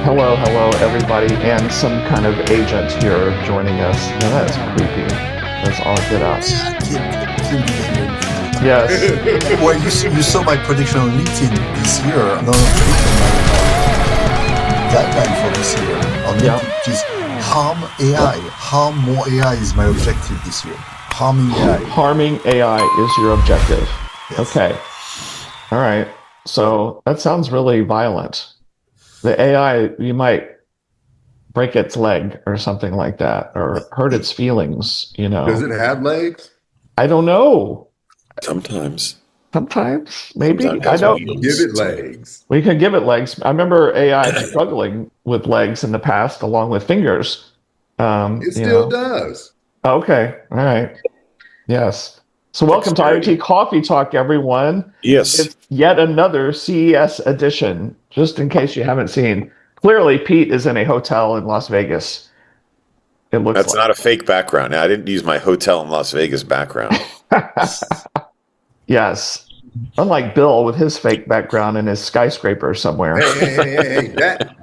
Hello, everybody, and some kind of agent here joining us. Now that's creepy. That's all get out. Yes. Well, you saw my prediction on LinkedIn this year. No, my guideline for this year on LinkedIn, which is harm AI. Harm more AI is my objective this year. Harming AI. Harming AI is your objective. Yes. Okay. All right. So that sounds really violent. The AI, you might break its leg or something like that, or hurt its feelings, Does it have legs? I don't know. Sometimes, maybe. Sometimes I don't. Give it legs. We can give it legs. I remember AI struggling with legs in the past, along with fingers. It still does. Okay. All right. Yes. So welcome to IoT Coffee Talk, everyone. yes. It's yet another CES edition, just in case you haven't seen. Clearly, Pete is in a hotel in Las Vegas. It looks That's not a fake background. I didn't use my hotel in Las Vegas background. Yes. Unlike Bill with his fake background in his skyscraper somewhere. Hey,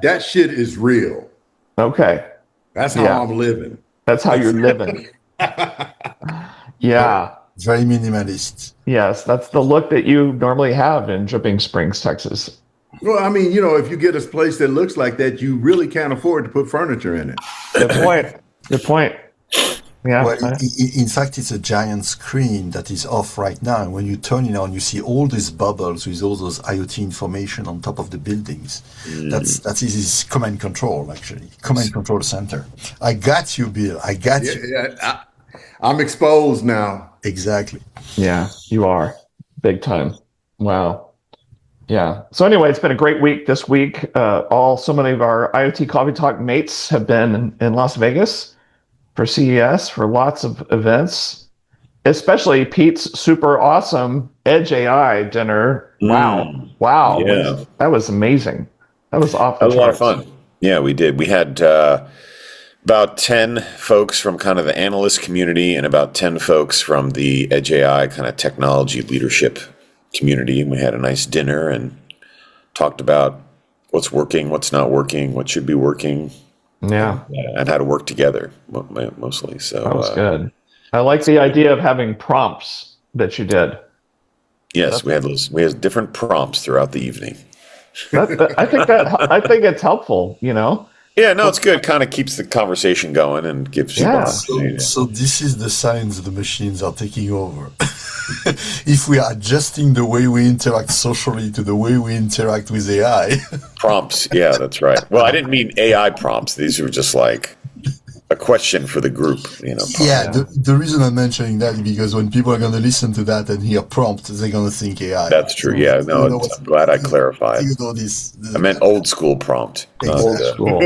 that shit is real. Okay. That's how I'm living. That's how you're living. Yeah. Very minimalist. Yes, that's the look that you normally have in Dripping Springs, Texas. Well, I mean, if you get a place that looks like that, you really can't afford to put furniture in it. Good point. Yeah. Well, in fact, it's a giant screen that is off right now. And when you turn it on, you see all these bubbles with all those IoT information on top of the buildings. That is command control, actually. Command control center. I got you, Bill. I got you. Yeah, I'm exposed now. Exactly. Yeah, you are. Big time. Wow. Yeah. So anyway, it's been a great week this week. So many of our IoT Coffee Talk mates have been in Las Vegas for CES for lots of events, especially Pete's super awesome Edge AI dinner. Wow. Yeah. That was amazing. That was off the That was a lot of charts. fun. Yeah, we did. We had about 10 folks from kind of the analyst community and about 10 folks from the Edge AI kind of technology leadership community. And we had a nice dinner and talked about what's working, what's not working, what should be working. Yeah. And how to work together mostly. So That was good. I like the idea of having prompts that you did. Yes, we had different prompts throughout the evening. I think it's helpful, Yeah, no, it's good. Kind of keeps the conversation going and gives you So this is the signs the machines are taking over. If we are adjusting the way we interact socially to the way we interact with AI. prompts. Yeah, that's right. Well, I didn't mean AI prompts. These were just like a question for the group. Yeah, the reason I'm mentioning that is because when people are going to listen to that and hear prompt, they're going to think AI. That's true. So, Yeah, no, I'm glad I clarified. I meant old school prompt. Exactly. Old school.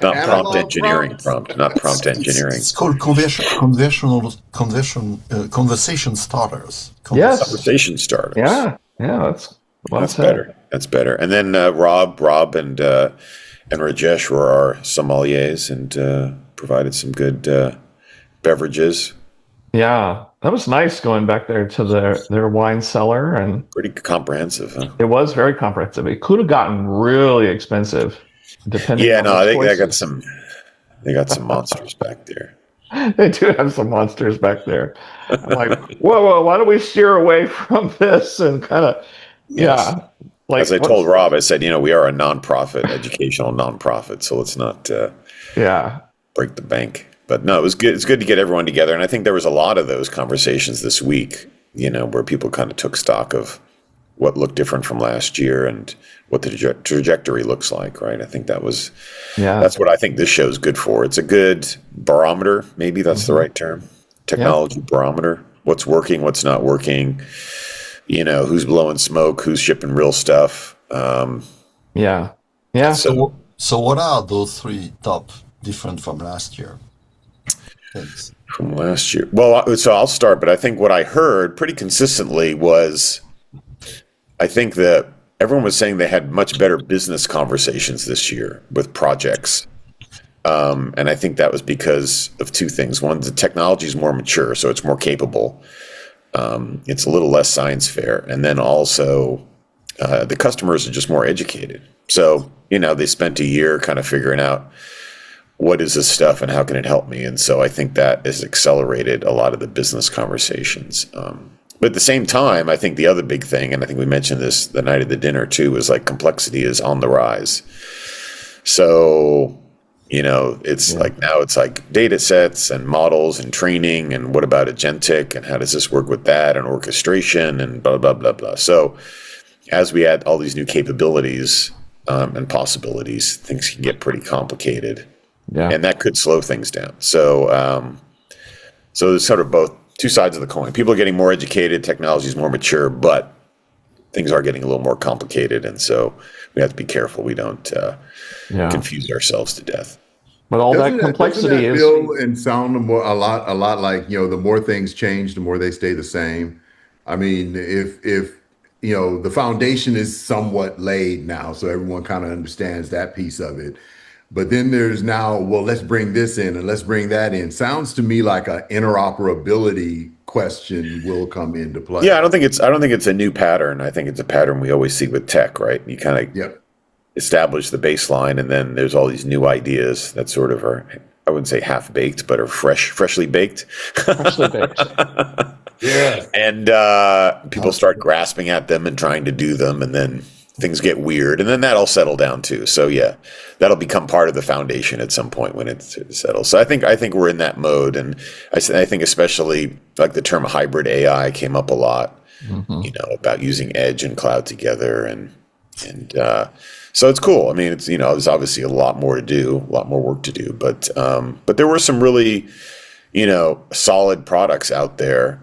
Not prompt engineering prompt. Not prompt engineering. It's called conversation starters. Yes. Conversation starters. Yeah, that's better. That's better. And then Rob and Rajesh were our sommeliers and provided some good beverages. Yeah, that was nice going back there to their wine cellar, and Pretty comprehensive, huh? it was very comprehensive. It could have gotten really expensive, depending. Yeah, on no, the I think choices. they got some monsters back there. They do have some monsters back there. I'm like, whoa, why don't we steer away from this and kind of, Yes. like As I told Rob, I said, we are a nonprofit, educational nonprofit, so let's not break the bank. But no, it was good. It's good to get everyone together, and I think there was a lot of those conversations this week, where people kind of took stock of what looked different from last year and what the trajectory looks like, right? I think that's what I think this show is good for. It's a good barometer, maybe that's the right term, technology barometer. What's working, what's not working, who's blowing smoke, who's shipping real stuff. Yeah. So what are those three top different from last year? Thanks. From last year. Well, so I'll start, but I think what I heard pretty consistently was, I think that everyone was saying they had much better business conversations this year with projects. And I think that was because of two things. One, the technology is more mature, so it's more capable. It's a little less science fair. And then also the customers are just more educated. So, they spent a year kind of figuring out what is this stuff and how can it help me? And so I think that has accelerated a lot of the business conversations. But at the same time, I think the other big thing, and I think we mentioned this the night of the dinner too, is like complexity is on the rise. So, it's like now it's like data sets and models and training and what about agentic and how does this work with that and orchestration and blah, blah, blah, blah. So as we add all these new capabilities and possibilities, things can get pretty complicated. Yeah. And that could slow things down. So so there's sort of both two sides of the coin. People are getting more educated, technology is more mature, but things are getting a little more complicated. And so we have to be careful we don't confuse ourselves to death. But all that complexity doesn't that feel and sound a lot like, the more things change, the more they stay the same. I mean, if the foundation is somewhat laid now, so everyone kind of understands that piece of it. But then there's now, well, let's bring this in and let's bring that in. Sounds to me like an interoperability question will come into play. Yeah, I don't think it's a new pattern. I think it's a pattern we always see with tech, right? You kind of establish the baseline, and then there's all these new ideas that sort of are, I wouldn't say half baked, but are freshly baked. Freshly baked. Yeah. And people start grasping at them and trying to do them, and then things get weird, and then that'll settle down too. So yeah, that'll become part of the foundation at some point when it settles. So I think we're in that mode, and I think especially like the term hybrid AI came up a lot, about using edge and cloud together, and so it's cool. I mean, it's there's obviously a lot more to do, a lot more work to do, but there were some really solid products out there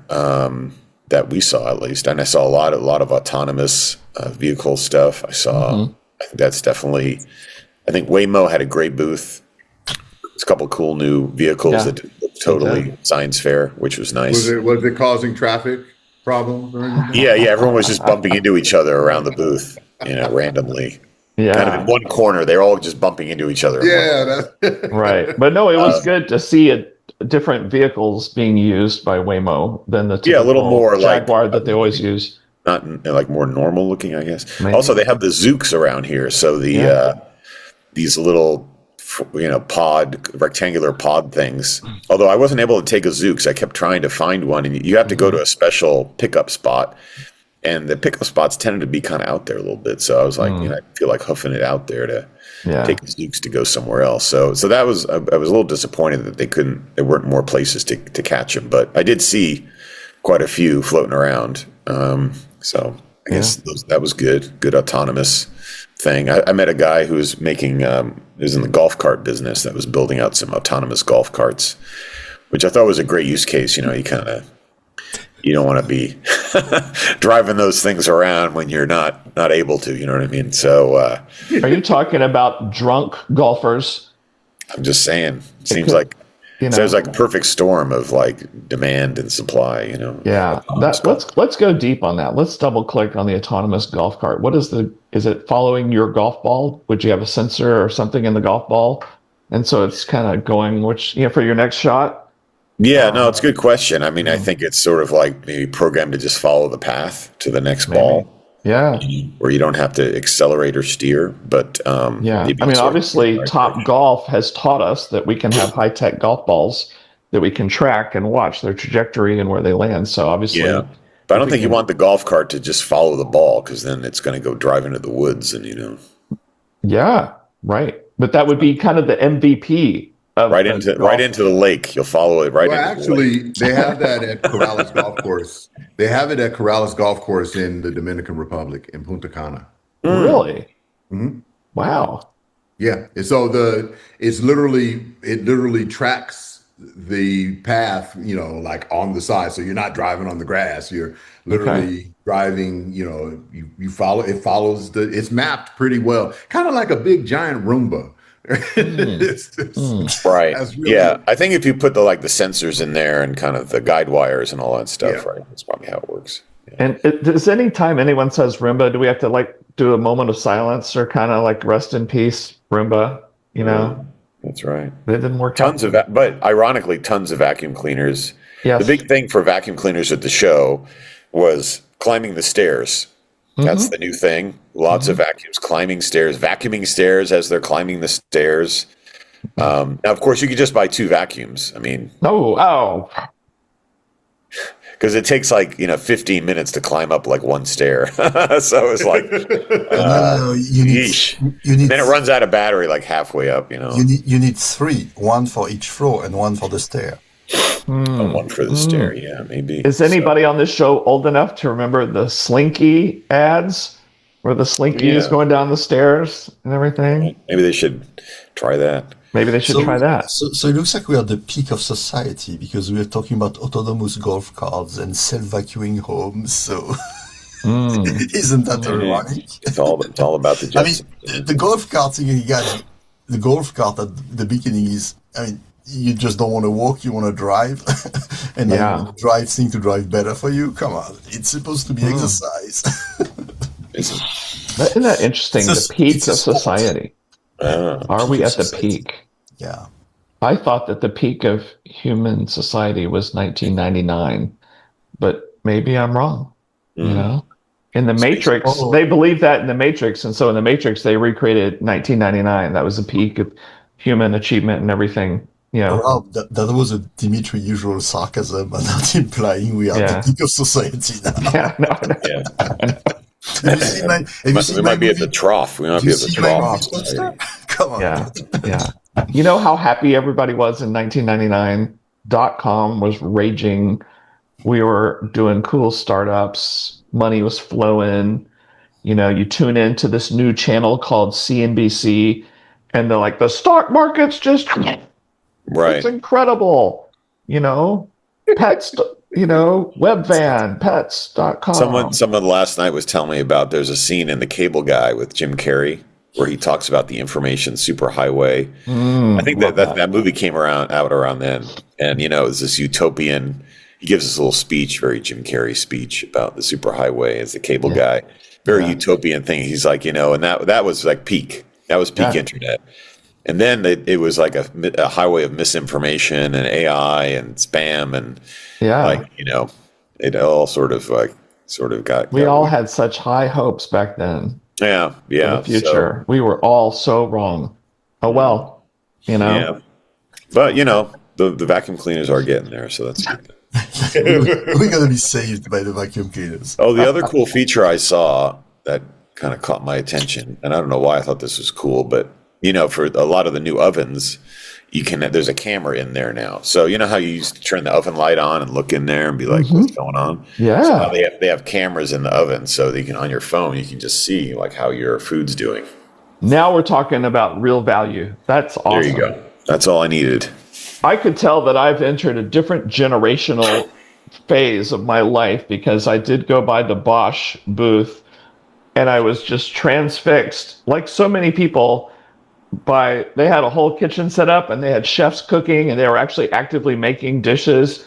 that we saw, at least, and I saw a lot of autonomous vehicle stuff. I saw. I think that's definitely. I think Waymo had a great booth. There's a couple cool new vehicles that looked totally science fair, which was nice. Was it causing traffic problems or anything? Yeah. Everyone was just bumping into each other around the booth, randomly. Yeah. Kind of in one corner, they're all just bumping into each other. Yeah. Right. But no, it was good to see different vehicles being used by Waymo than the typical a little more Jaguar that they always use. Not like more normal looking, I guess. Maybe. Also, they have the Zooks around here, so these little rectangular pod things. Although I wasn't able to take a Zooks, I kept trying to find one, and you have to go to a special pickup spot, and the pickup spots tended to be kind of out there a little bit. So I was like, I feel like hoofing it out there to take the Zooks to go somewhere else. So that was I was a little disappointed that there weren't more places to catch them, but I did see quite a few floating around. So I guess that was good. Good autonomous thing. I met a guy who was making, who's in the golf cart business, that was building out some autonomous golf carts, which I thought was a great use case. You don't want to be driving those things around when you're not able to. You know what I mean? So, are you talking about drunk golfers? I'm just saying. It seems like. Sounds like a perfect storm of like demand and supply, Yeah, let's go deep on that. Let's double click on the autonomous golf cart. Is it following your golf ball? Would you have a sensor or something in the golf ball? And so it's kind of going for your next shot? Yeah, no, it's a good question. I mean, I think it's sort of like maybe programmed to just follow the path to the next ball. Yeah. Where you don't have to accelerate or steer, but I mean, obviously Top Golf has taught us that we can have high-tech golf balls that we can track and watch their trajectory and where they land. So obviously, but I don't think you want the golf cart to just follow the ball, because then it's going to go drive into the woods and Yeah, right. But that would be kind of the MVP. Right into the lake. You'll follow it right. Well, actually, they have that at Corrales Golf Course. They have it at Corrales Golf Course in the Dominican Republic in Punta Cana. Really? Mm-hmm. Wow. Yeah. And so it literally tracks the path, like on the side. So you're not driving on the grass. You're literally driving. You follow. It follows it's mapped pretty well. Kind of like a big giant Roomba. Right. Really, I think if you put the sensors in there and kind of the guide wires and all that stuff, right, that's probably how it works. And does anytime anyone says Roomba, do we have to do a moment of silence or kind of rest in peace, Roomba? That's right. It didn't work. But ironically, tons of vacuum cleaners. Yes. The big thing for vacuum cleaners at the show was climbing the stairs. That's the new thing. Lots of vacuums climbing stairs, vacuuming stairs as they're climbing the stairs. Now, of course, you could just buy 2 vacuums. I mean, because it takes 15 minutes to climb up like 1 stair. So it's like, you need. Then it runs out of battery like halfway up. You need 3, 1 for each floor and 1 for the stair. 1 for the stair, yeah, maybe. Is anybody on this show old enough to remember the Slinky ads, where the Slinky is going down the stairs and everything? Maybe they should try that. Maybe they should try that. So it looks like we are at the peak of society because we are talking about autonomous golf carts and self-vacuuming homes. So isn't that ironic? It's all about the Jetsons. I mean, the golf cart thing, guys, the golf cart at the beginning is, you just don't want to walk, you want to drive. And the drive thing to drive better for you. Come on. It's supposed to be exercise. Isn't that interesting? The peak of society. Are we at the peak? Yeah. I thought that the peak of human society was 1999, but maybe I'm wrong. In the Matrix, they believe that in the Matrix, and so in the Matrix they recreated 1999. That was the peak of human achievement and everything. Rob, that was a Dimitri usual sarcasm, and not implying we are at the peak of society now. Yeah, no. We might be at the trough. We might be at the trough. Come on. Yeah. You know how happy everybody was in 1999? .com was raging. We were doing cool startups. Money was flowing. You tune into this new channel called CNBC, and they're like, the stock market's just... Right. It's incredible. Pets, Webvan, pets.com. Someone last night was telling me about there's a scene in The Cable Guy with Jim Carrey where he talks about the information superhighway. I think that movie came out around then. And, it's this utopian, he gives this little speech, very Jim Carrey speech about the superhighway as the cable guy. Very utopian thing. He's like, and that was like peak. That was peak internet. And then it was like a highway of misinformation and AI and spam and it all sort of got. We all had such high hopes back then. Yeah. For the future, we were all so wrong. Oh well, Yeah. But the vacuum cleaners are getting there, so that's good. We're gonna be saved by the vacuum cleaners. Oh, the other cool feature I saw that kind of caught my attention, and I don't know why I thought this was cool, but for a lot of the new ovens, there's a camera in there now. So how you used to turn the oven light on and look in there and be like, what's going on? Yeah. So now they have cameras in the oven, so that on your phone you can just see like how your food's doing. Now we're talking about real value. That's awesome. There you go. That's all I needed. I could tell that I've entered a different generational phase of my life because I did go by the Bosch booth and I was just transfixed, like so many people. They had a whole kitchen set up and they had chefs cooking and they were actually actively making dishes,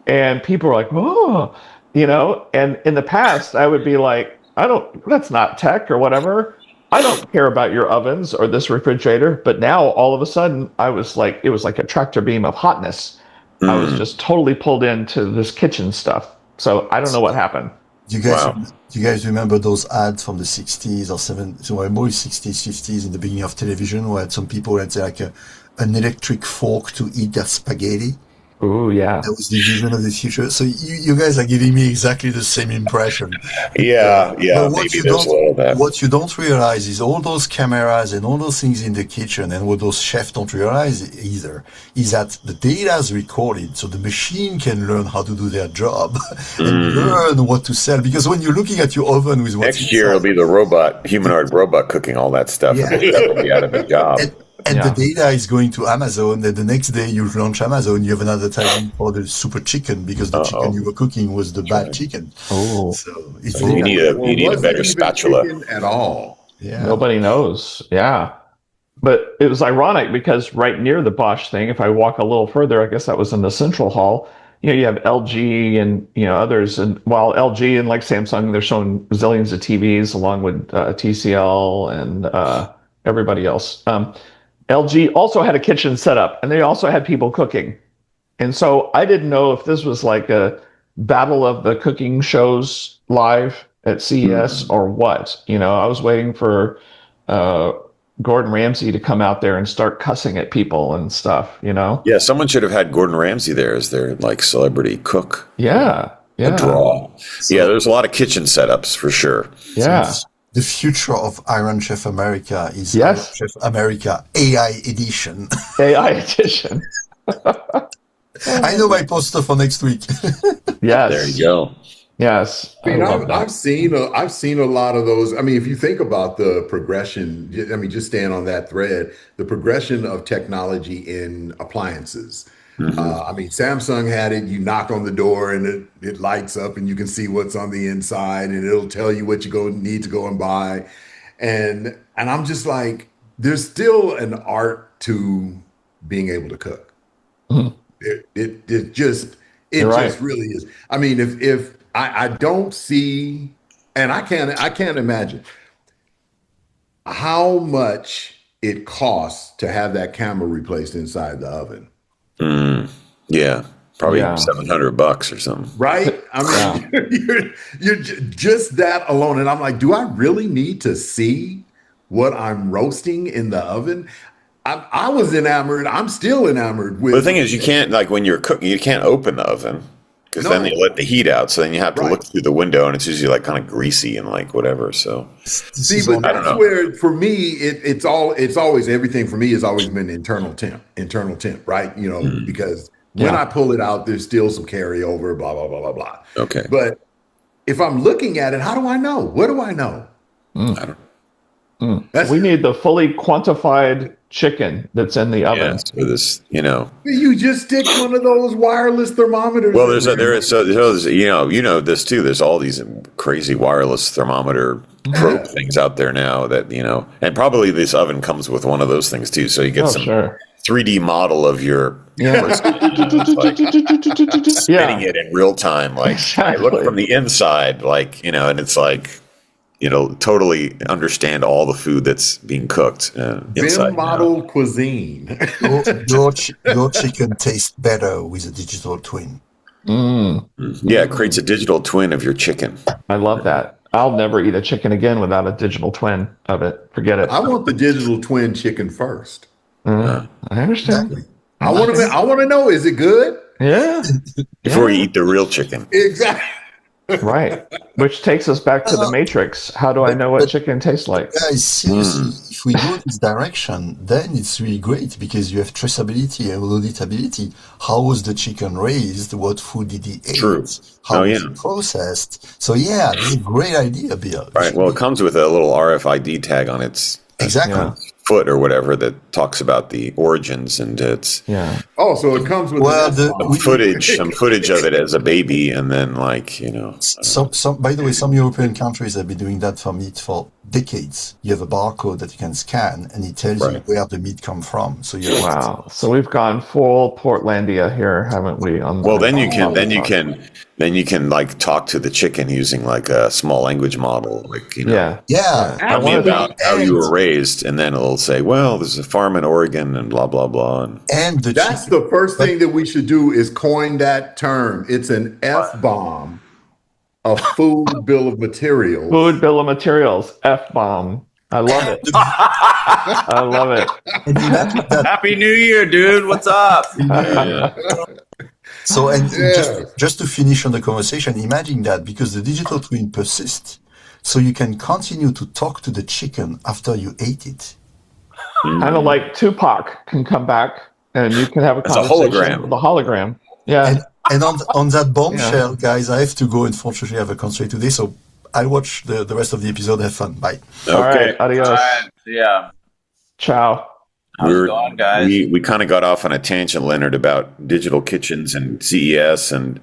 and people were like, oh, and in the past I would be like, that's not tech or whatever. I don't care about your ovens or this refrigerator. But now all of a sudden it was like a tractor beam of hotness. I was just totally pulled into this kitchen stuff. So I don't know what happened. Do you guys remember those ads from the 60s or 70s, or more 60s, 50s in the beginning of television where some people had like an electric fork to eat their spaghetti? Oh, yeah. That was the vision of the future. So you guys are giving me exactly the same impression. Yeah. But what you don't realize is all those cameras and all those things in the kitchen, and what those chefs don't realize either, is that the data is recorded, so the machine can learn how to do their job and learn what to sell. Because when you're looking at your oven with what's next year, it'll be the humanoid robot cooking all that stuff. Yeah. That will be out of a job. And the data is going to Amazon, and the next day you launch Amazon, you have an advertisement for the super chicken because the chicken you were cooking was the bad chicken. Oh, so you need a better spatula at all. Yeah, nobody knows. Yeah, but it was ironic because right near the Bosch thing, if I walk a little further, I guess that was in the central hall. You have LG and others, and while LG and like Samsung, they're showing zillions of TVs along with TCL and everybody else. LG also had a kitchen set up, and they also had people cooking. And so I didn't know if this was like a battle of the cooking shows live at CES or what? I was waiting for Gordon Ramsay to come out there and start cussing at people and stuff. Yeah, someone should have had Gordon Ramsay there as their like celebrity cook. Yeah, a draw. Yeah, there's a lot of kitchen setups for sure. Yeah. So the future of Iron Chef America is Yes. Iron Chef America AI edition. AI edition. I know my poster for next week. Yes. There you go. Yes. I mean, I've seen a lot of those. I mean, if you think about the progression, I mean, just staying on that thread, the progression of technology in appliances. I mean, Samsung had it. You knock on the door and it lights up, and you can see what's on the inside, and it'll tell you what you need to go and buy. And I'm just like, there's still an art to being able to cook. It just really is. I mean, if I don't see, and I can't imagine how much it costs to have that camera replaced inside the oven. Yeah, probably $700 or something. Right? I mean, you're just that alone. And I'm like, do I really need to see what I'm roasting in the oven? I was enamored. I'm still enamored with. But the thing is, you can't, like when you're cooking, you can't open the oven because then they let the heat out. So then you have to look through the window, and it's usually like kind of greasy and like whatever. So see, but that's where for me it's always everything for me has always been internal temp, right? Because when I pull it out, there's still some carryover, blah blah blah blah blah. Okay, but if I'm looking at it, how do I know? What do I know? I don't. We need the fully quantified chicken that's in the oven. For this, You just stick one of those wireless thermometers. Well, there's this too. There's all these crazy wireless thermometer probe things out there now that and probably this oven comes with one of those things too. So you get some 3D model of your spinning it in real time. Like I look from the inside, and it's like. Totally understand all the food that's being cooked inside. Vim model cuisine. your chicken tastes better with a digital twin. Yeah, it creates a digital twin of your chicken. I love that. I'll never eat a chicken again without a digital twin of it. Forget it. I want the digital twin chicken first. I understand. Exactly. I want to know, is it good? Yeah. Before you eat the real chicken. Exactly. Right. Which takes us back to the Matrix. How do I know what chicken tastes like? Guys, seriously, if we go this direction, then it's really great because you have traceability and auditability. How was the chicken raised? What food did he eat? True. How was it processed? So it's a great idea, Bill. Right. Well, it comes with a little RFID tag on its foot or whatever that talks about the origins, and it's Oh, so it comes with some footage of it as a baby, and then Some by the way, some European countries have been doing that for meat for decades. You have a barcode that you can scan, and it tells you where the meat come from. So So we've gone full Portlandia here, haven't we? Then you can like talk to the chicken using like a small language model, tell me about how you were raised, and then it'll say, well, there's a farm in Oregon and blah blah blah. And that's the first thing that we should do is coin that term. It's an F-bomb, a food bill of materials. Food bill of materials, F-bomb. I love it. I love it. Happy New Year, dude. What's up? So, just to finish on the conversation, imagine that because the digital twin persists, so you can continue to talk to the chicken after you ate it. Kind of like Tupac can come back and you can have a conversation with a hologram. Yeah. And on that bombshell, guys, I have to go. Unfortunately, I have a constraint today, so I'll watch the rest of the episode. Have fun. Bye. All right. Adios. All right. Yeah. Ciao. How's it going, guys? We kind of got off on a tangent, Leonard, about digital kitchens and CES and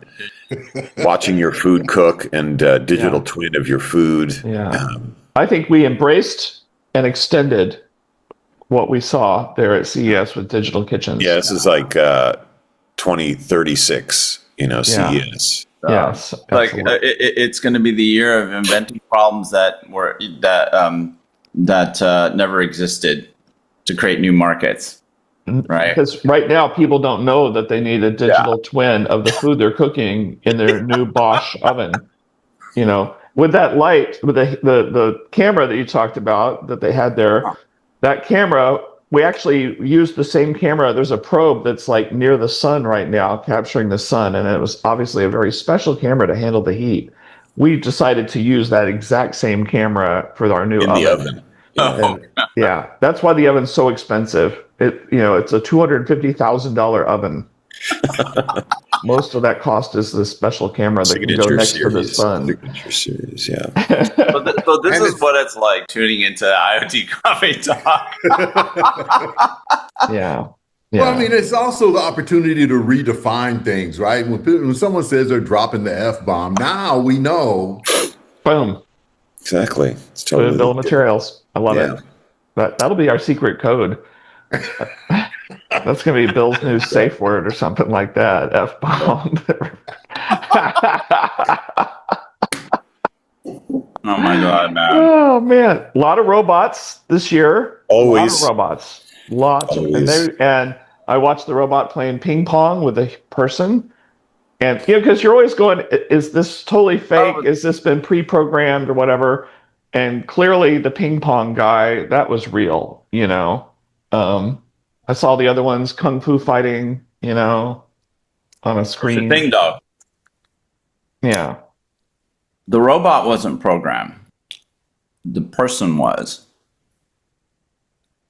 watching your food cook and digital twin of your food. Yeah. I think we embraced and extended what we saw there at CES with digital kitchens. Yeah, this is like 2036, CES. Yes. Like it's going to be the year of inventing problems that never existed to create new markets, right? Because right now people don't know that they need a digital twin of the food they're cooking in their new Bosch oven, with that light, with the camera that you talked about that they had there, that camera, we actually used the same camera. There's a probe that's like near the sun right now, capturing the sun, and it was obviously a very special camera to handle the heat. We decided to use that exact same camera for our new In the oven. oven. Yeah, that's why the oven's so expensive. It's a $250,000 oven. Most of that cost is the special camera that can go next to the sun. Signature series, yeah. So this is what it's like tuning into IoT Coffee Talk. Yeah. Well, I mean, it's also the opportunity to redefine things, right? When someone says they're dropping the F-bomb, now we know. Boom. Exactly. It's Put in bill of materials. I love Yeah. it. That'll be our secret code. That's going to be Bill's new safe word or something like that. F-bomb. Oh my God, man. Oh, man. A lot of robots this year. Always. A lot of robots. Lots. Always. And I watched the robot playing ping pong with a person. And because you're always going, is this totally fake? Is this been pre-programmed or whatever? And clearly the ping pong guy, that was real, I saw the other ones kung fu fighting, on a screen. The thing, though, Yeah. the robot wasn't programmed. The person was.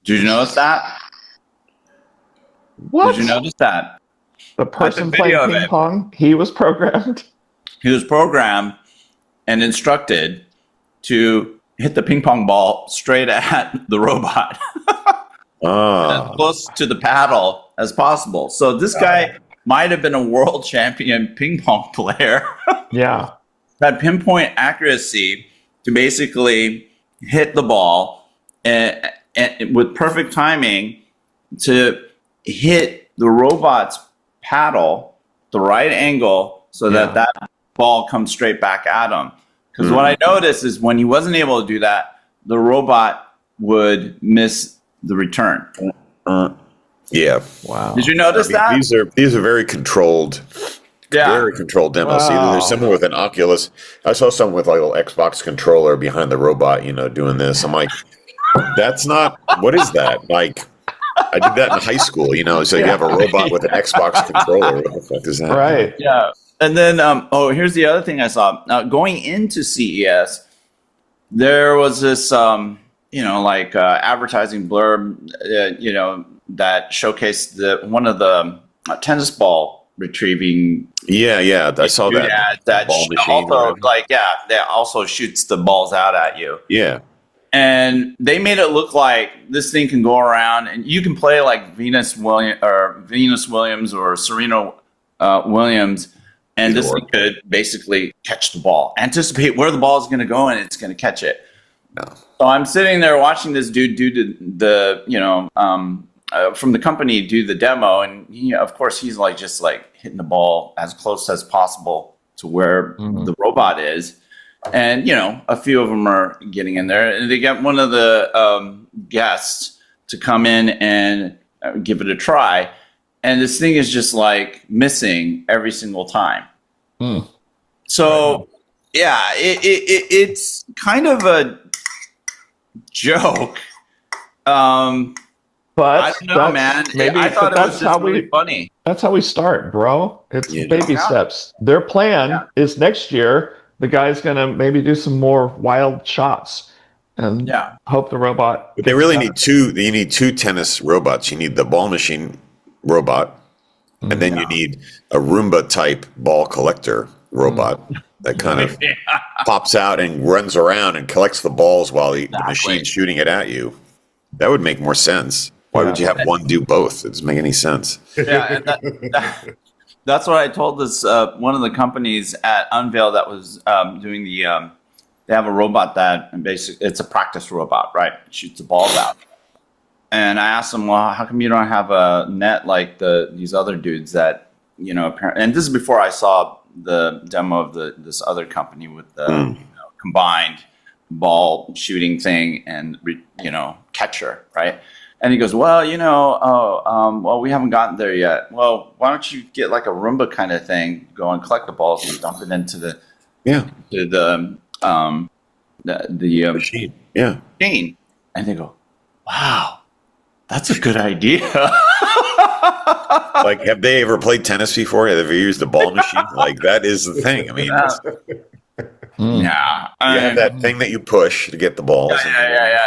Did you notice that? What? Did you notice that? The person video playing of ping it. pong, he was programmed. He was programmed and instructed to hit the ping pong ball straight at the robot. As close to the paddle as possible. So this guy might have been a world champion ping pong player. Yeah. Had pinpoint accuracy to basically hit the ball and with perfect timing to hit the robot's paddle the right angle so that ball comes straight back at him. Because what I noticed is when he wasn't able to do that, the robot would miss the return. Yeah. Wow. Did you notice that? These are very controlled. Yeah. Very controlled demos. Wow. Either there's someone with an Oculus. I saw someone with like a little Xbox controller behind the robot, doing this. I'm like, that's not. What is that? Like, I did that in high school. So you have a robot with an Xbox controller. What the fuck is that? Right. Yeah. And then, here's the other thing I saw. Going into CES, there was this, advertising blurb, that showcased one of the tennis ball retrieving. Yeah. I saw that. That ball machine also, that also shoots the balls out at you. Yeah. And they made it look like this thing can go around and you can play like Venus Williams or Serena Williams. And this thing could basically catch the ball, anticipate where the ball is going to go, and it's going to catch it. No. So I'm sitting there watching this dude do from the company do the demo, and of course he's just hitting the ball as close as possible to where the robot is, and a few of them are getting in there, and they get one of the guests to come in and give it a try. And this thing is just missing every single time. So, it's kind of a joke. But I don't know, man. I thought it was just really funny. That's how we start, bro. It's baby steps. Their plan is next year, the guy's going to maybe do some more wild shots and hope the robot. But they really need two. You need two tennis robots. You need the ball machine robot, and then you need a Roomba type ball collector robot that kind of pops out and runs around and collects the balls while the machine's shooting it at you. That would make more sense. Why would you have one do both? It doesn't make any sense. Yeah, and that's what I told this one of the companies at Unveil that was doing the. They have a robot that basically it's a practice robot, right? It shoots the balls out. And I asked them, well, how come you don't have a net like these other dudes that, apparently, and this is before I saw the demo of this other company with the combined ball shooting thing and, catcher, right? And he goes, well, we haven't gotten there yet. Well, why don't you get like a Roomba kind of thing, go and collect the balls and dump it into the the Machine. Yeah. machine, and they go, "Wow, that's a good idea." Like, have they ever played tennis before? Have they ever used a ball machine? Like, that is the thing. I mean, Yeah, you have that thing that you push to get the balls. Yeah.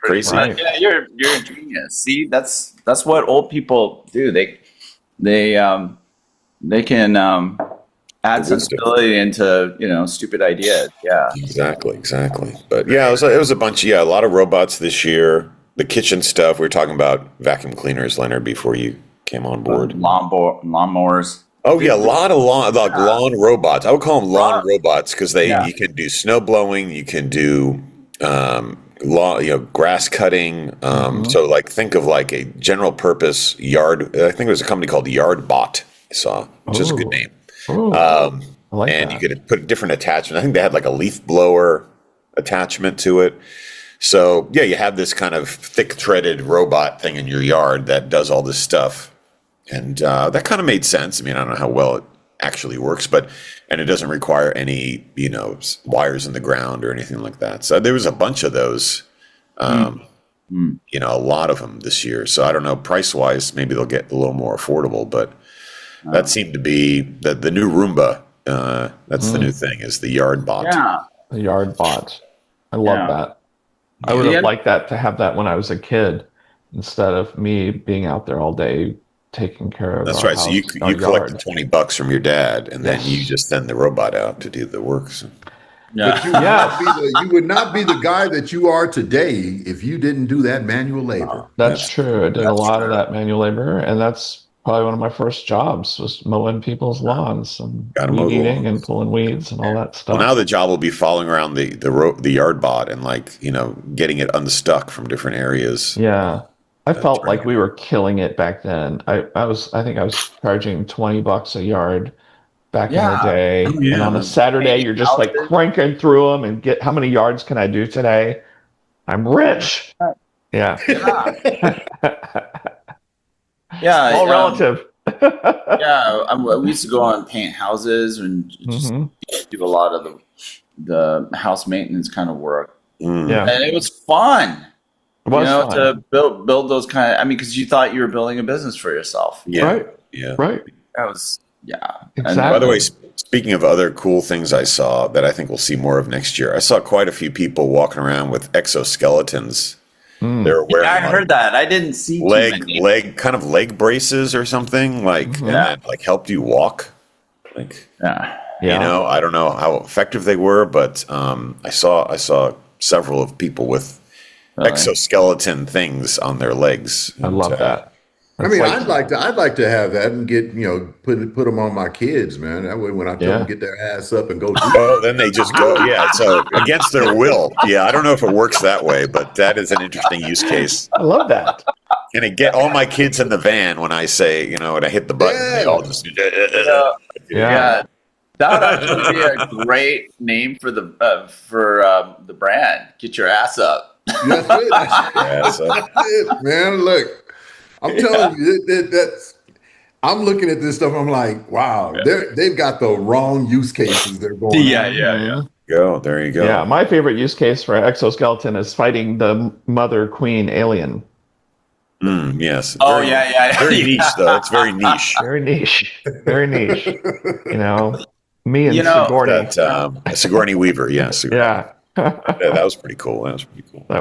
Crazy. Right. Yeah, you're a genius. See, that's what old people do. They can add sensibility into stupid ideas. Yeah, exactly. But yeah, it was a bunch. Yeah, a lot of robots this year. The kitchen stuff. We were talking about vacuum cleaners, Leonard, before you came on board. Lawnmowers. Oh yeah, a lot of lawn robots. I would call them lawn robots because you can do snow blowing, you can do grass cutting. So like think of like a general purpose yard. I think there was a company called Yardbot. I saw, which is a good name. I like and that. you could put different attachments. I think they had like a leaf blower attachment to it. So yeah, you have this kind of thick threaded robot thing in your yard that does all this stuff. And that kind of made sense. I mean, I don't know how well it actually works, and it doesn't require any, wires in the ground or anything like that. So there was a bunch of those, a lot of them this year. So I don't know, price wise, maybe they'll get a little more affordable, but that seemed to be the new Roomba. That's the new thing, is the Yardbot. Yeah, The Yardbot. I love that. I would have liked that to have that when I was a kid, instead of me being out there all day taking care of. That's right. So you collected $20 from your dad, and then you just send the robot out to do the work. So. But you would not be the guy that you are today if you didn't do that manual labor. That's true. I did a lot of that manual labor, and that's probably one of my first jobs, was mowing people's lawns and weed eating and pulling weeds and all that stuff. Well, now the job will be following around the Yardbot and getting it unstuck from different areas. Yeah. I felt like we were killing it back then. I think I was charging $20 a yard back in the day. Oh, yeah. And on a Saturday, you're just like cranking through them and how many yards can I do today? I'm rich. Yeah. Yeah. All relative. We used to go on paint houses and just do a lot of the house maintenance kind of work. Yeah. And it was fun. It was fun. To build those because you thought you were building a business for yourself. Yeah. Right. Yeah. Right. That was, Exactly. And by the way, speaking of other cool things I saw that I think we'll see more of next year, I saw quite a few people walking around with exoskeletons. They were wearing. I heard that. I didn't see leg braces or something that helped you walk. I don't know how effective they were, but I saw several of people with exoskeleton things on their legs. I love that. I'd like to have that and get put them on my kids, man. That way, when I tell them to get their ass up and go, then they just go. Yeah, so against their will. Yeah, I don't know if it works that way, but that is an interesting use case. I love that. And I get all my kids in the van when I say, when I hit the button, they all just. Yeah. That would actually be a great name for the brand. Get your ass up. That's it, man. Look. I'm telling you, I'm looking at this stuff. I'm like, wow, they've got the wrong use cases they're going. Yeah. There you go. Yeah, my favorite use case for exoskeleton is fighting the mother queen alien. Yes. Yeah. Very niche, though. It's very niche. Very niche. Very niche. Me and Sigourney. Sigourney Weaver. Yes. Yeah. That was pretty cool. That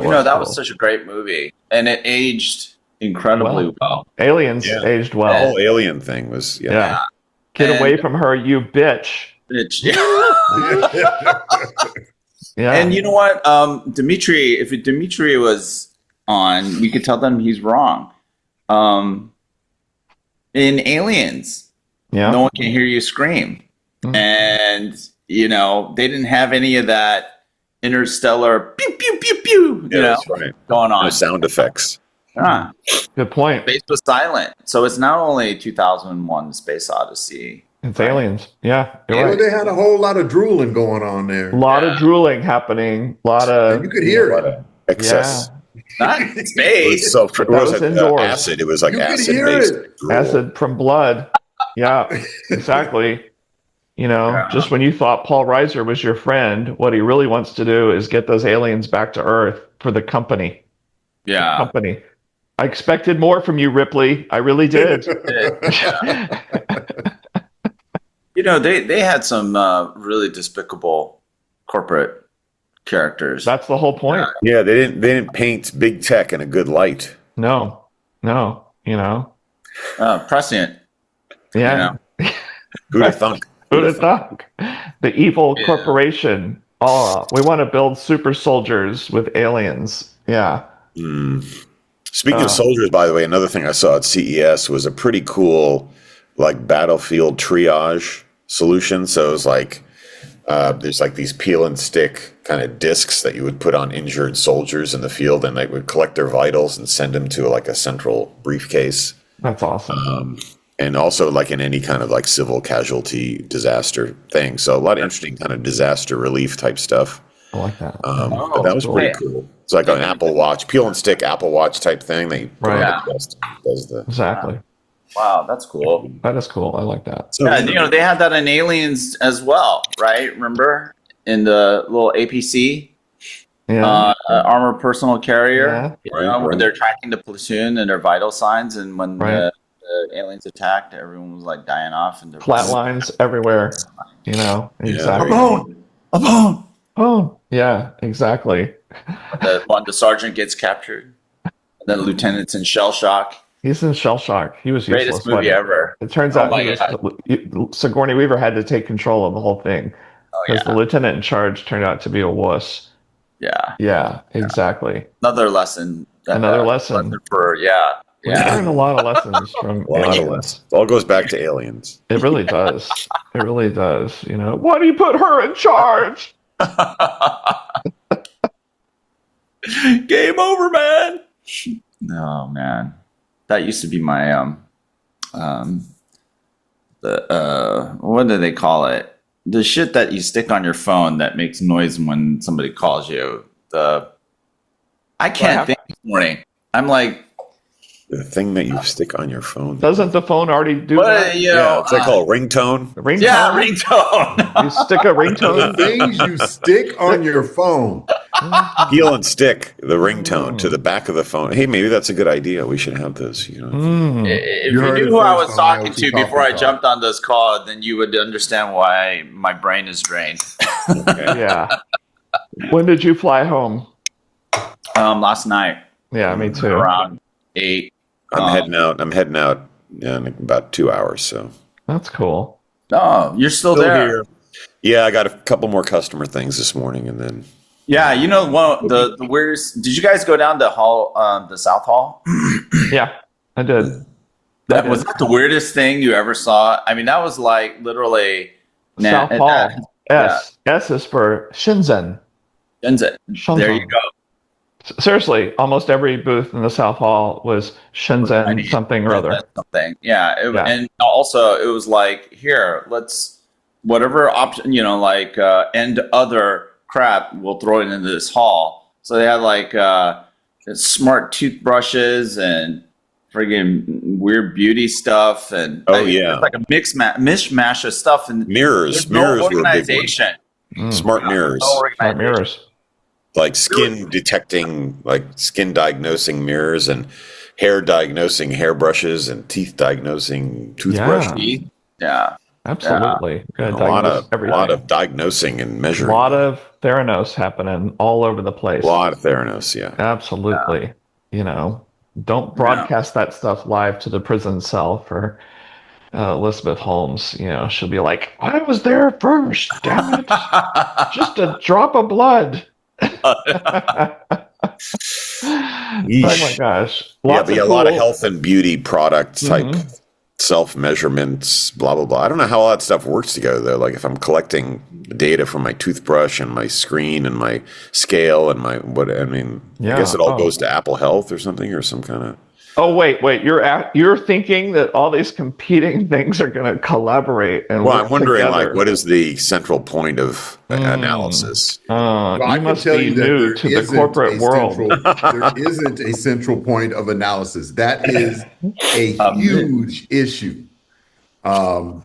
was such a great movie, and it aged incredibly well. Aliens aged well. The whole alien thing was Get away from her, you bitch. Yeah. And you know what, Dimitri? If Dimitri was on, we could tell them he's wrong. In Aliens, no one can hear you scream, and they didn't have any of that interstellar pew pew pew pew. Going on. No sound effects. Good point. Space was silent. So it's not only 2001 Space Odyssey. It's Aliens. Yeah. Right. They had a whole lot of drooling going on there. A lot of drooling happening. A lot of. And you could hear it. Excess. Not space. It was indoors. Acid. It was like you acid based. Acid from blood. Yeah. Exactly. Just when you thought Paul Reiser was your friend, what he really wants to do is get those aliens back to Earth for the company. Yeah. The company. I expected more from you, Ripley. I really did. They had some really despicable corporate characters. That's the whole point. Yeah, they didn't paint big tech in a good light. No. Prescient. Yeah. Who'd have thunk? Who'd have thunk? The evil corporation. Oh, we want to build super soldiers with aliens. Yeah. Speaking of soldiers, by the way, another thing I saw at CES was a pretty cool, like, battlefield triage solution. So it was like, there's like these peel and stick kind of discs that you would put on injured soldiers in the field, and they would collect their vitals and send them to like a central briefcase. That's awesome. And also like in any kind of like civil casualty disaster thing. So a lot of interesting kind of disaster relief type stuff. I like that. But that was pretty cool. It's like an Apple Watch, peel and stick Apple Watch type thing. Exactly. Wow, that's cool. That is cool. I like that. So, they had that in Aliens as well, right? Remember in the little APC, armored personal carrier, where they're tracking the platoon and their vital signs, and when the aliens attacked, everyone was like dying off and flat lines everywhere. Exactly. A bone. Oh, yeah, exactly. The sergeant gets captured, and then the lieutenant's in shell shock. He's in shell shock. He was useless. Greatest movie ever. It turns out Sigourney Weaver had to take control of the whole thing because the lieutenant in charge turned out to be a wuss. Yeah. Yeah, exactly. Another lesson. Another lesson. We learn a lot of lessons from aliens. It all goes back to aliens. It really does. It really does. Why do you put her in charge? Game over, man. No, man. That used to be my what do they call it? The shit that you stick on your phone that makes noise when somebody calls you. I can't think this morning. I'm like, the thing that you stick on your phone. Doesn't the phone already do that? It's like called ringtone. Ringtone? Yeah, ringtone. You stick a ringtone. The things you stick on your phone. Peel and stick the ringtone to the back of the phone. Hey, maybe that's a good idea. We should have those. If you knew who I was talking to before I jumped on this call, then you would understand why my brain is drained. Yeah. When did you fly home? Last night. Yeah, me too. Around 8. I'm heading out in about 2 hours. So that's cool. Oh, you're still there. Here. Yeah, I got a couple more customer things this morning, and then. Yeah, the weirdest. Did you guys go down to hall, the South Hall? Yeah, I did. Was that the weirdest thing you ever saw? I mean, that was like literally South Hall. S is for Shenzhen. Shenzhen. There you go. Seriously, almost every booth in the South Hall was Shenzhen something or other. Something, and also it was like, here, let's whatever option, and other crap, we'll throw it into this hall. So they had like smart toothbrushes and friggin' weird beauty stuff, and like a mishmash of stuff, and mirrors no organization. Smart mirrors. Smart mirrors. Like skin detecting, like skin diagnosing mirrors, and hair diagnosing hairbrushes, and teeth diagnosing toothbrushes. Yeah, absolutely. A lot of diagnosing and measuring. A lot of Theranos happening all over the place. A lot of Theranos, yeah. Absolutely. Don't broadcast that stuff live to the prison cell for Elizabeth Holmes. She'll be like, I was there first, damn it. Just a drop of blood. Oh my gosh. But a lot of health and beauty product type self measurements, blah blah blah. I don't know how all that stuff works together though. Like if I'm collecting data from my toothbrush and my screen and my scale and I guess it all goes to Apple Health or something, or some kind of. Oh wait! You're thinking that all these competing things are going to collaborate and I'm wondering, together. like, what is the central point of analysis? You must be new to the corporate world. There isn't a central point of analysis. That is a huge issue.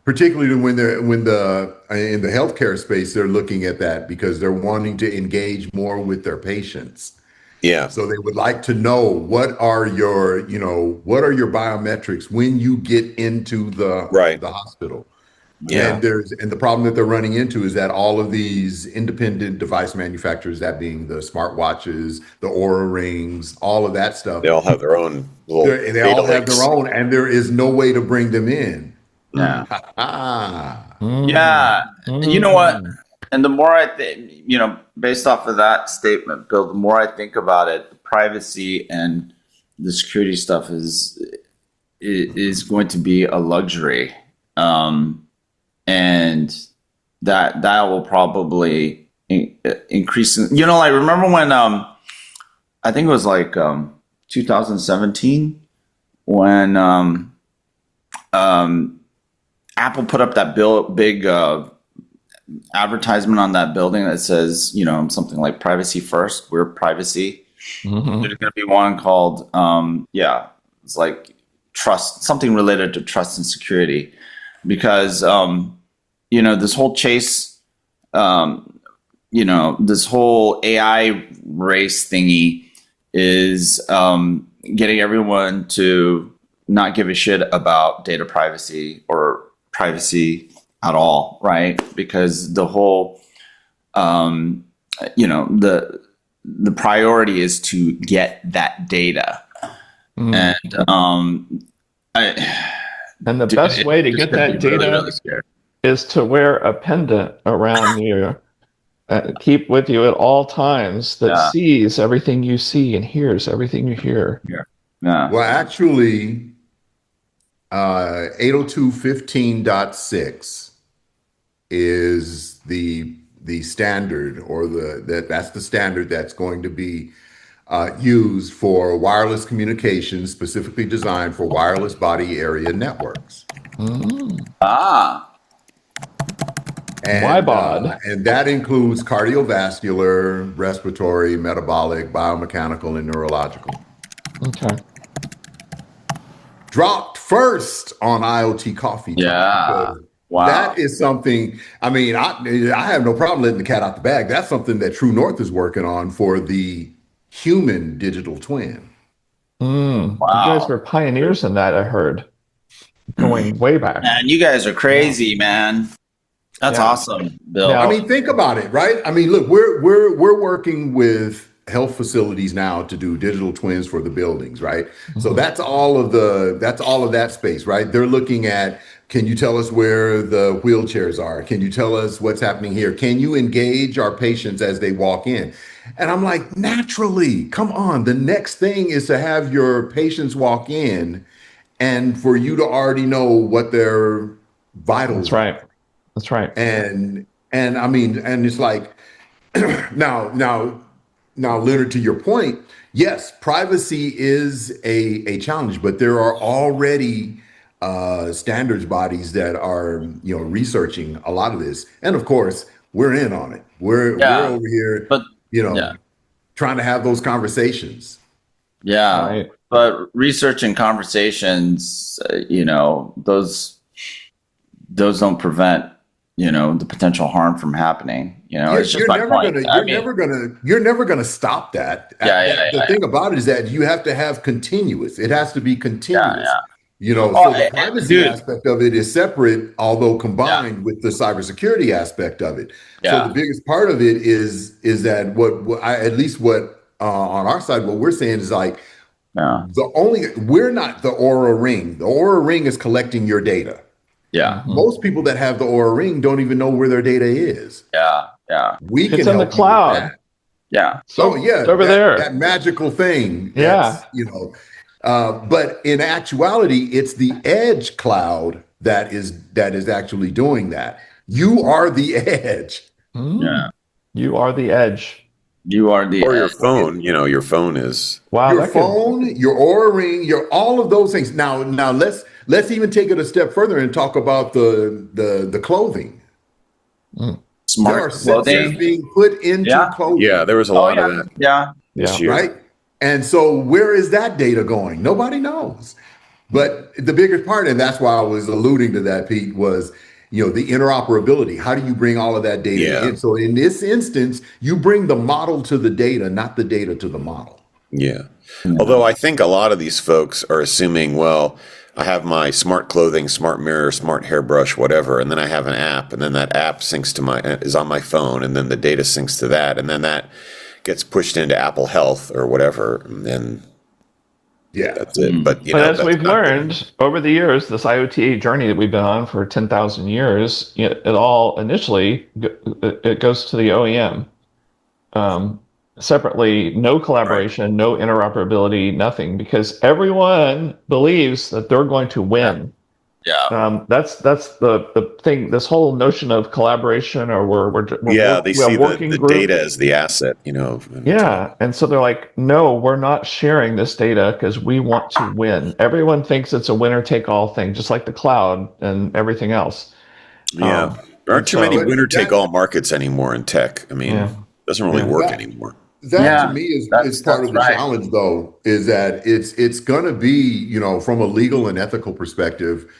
particularly when in the healthcare space, they're looking at that because they're wanting to engage more with their patients. Yeah. So they would like to know what are your biometrics when you get into the hospital. Yeah. And the problem that they're running into is that all of these independent device manufacturers, that being the smartwatches, the Aura rings, all of that stuff, they all have their own little they all have their own, and there is no way to bring them in. Yeah. Mm. Yeah. Mm. You know what? And the more I think, based off of that statement, Bill, the more I think about it, the privacy and the security stuff is going to be a luxury. And that will probably increase. I remember when, I think it was like 2017 when Apple put up that big advertisement on that building that says, something like privacy first, we're privacy. Mm-hmm. There's going to be one called, it's like trust, something related to trust and security. Because, this whole chase, this whole AI race thingy is getting everyone to not give a shit about data privacy or privacy at all, right? Because the whole, the priority is to get that data. Mm. And the best way to get that data is to wear a pendant around you, keep with you at all times that sees everything you see and hears everything you hear. Yeah. Well, actually, 802.15.6 is the standard, or that's the standard that's going to be used for wireless communications, specifically designed for wireless body area networks. Mm. And, WIBOD. And that includes cardiovascular, respiratory, metabolic, biomechanical, and neurological. Okay. Dropped first on IoT Coffee Talk. Yeah. Wow. That is something, I have no problem letting the cat out the bag. That's something that True North is working on for the human digital twin. Mm. Wow. You guys were pioneers in that, I heard. Going way back. Man, you guys are crazy, man. That's awesome, Bill. Now, think about it, right? Look, we're working with health facilities now to do digital twins for the buildings, right? Mm-hmm. So that's all of that space, right? They're looking at, can you tell us where the wheelchairs are? Can you tell us what's happening here? Can you engage our patients as they walk in? And I'm like, naturally, come on. The next thing is to have your patients walk in and for you to already know what their vitals are. That's right. And it's like, now, Leonard, to your point, yes, privacy is a challenge, but there are already standards bodies that are, researching a lot of this. And of course, we're in on it. We're over here, trying to have those conversations. Yeah. Right. But research and conversations, those don't prevent, the potential harm from happening. It's just my point. You're never gonna stop that. The thing about it is that you have to have continuous. It has to be continuous. So the privacy aspect of it is separate, although combined with the cybersecurity aspect of it. So the biggest part of it is that what on our side, what we're saying is like, we're not the Aura ring. The Aura ring is collecting your data. Yeah. Most people that have the Aura ring don't even know where their data is. Yeah. We can it's help in the cloud. You with that. Yeah. So it's over there. That magical thing. Yeah. But in actuality, it's the edge cloud that is actually doing that. You are the edge. Mm. Yeah. You are the edge. You are the or your phone. Your phone is your phone, your Aura ring, all of those things. Now let's even take it a step further and talk about the clothing. Mm. Smart clothing. Sensors being put into clothing. Yeah, there was a lot of that. Yeah. This year. Right. And so where is that data going? Nobody knows. But the biggest part, and that's why I was alluding to that, Pete, was the interoperability. How do you bring all of that data in? So in this instance, you bring the model to the data, not the data to the model. Yeah. Although I think a lot of these folks are assuming, well, I have my smart clothing, smart mirror, smart hairbrush, whatever, and then I have an app, and then that app is on my phone, and then the data syncs to that, and then that gets pushed into Apple Health or whatever, and then that's it. But as we've learned over the years, this IoT journey that we've been on for 10,000 years, it all initially it goes to the OEM. Separately, no collaboration, no interoperability, nothing, because everyone believes that they're going to win. That's the thing. This whole notion of collaboration, or they see the data as the asset, and so they're like, no, we're not sharing this data because we want to win. Everyone thinks it's a winner take all thing, just like the cloud and everything else. There aren't too many winner take all markets anymore in tech. I mean, it doesn't really work anymore. That to me is part of the challenge, though, is that it's going to be, from a legal and ethical perspective,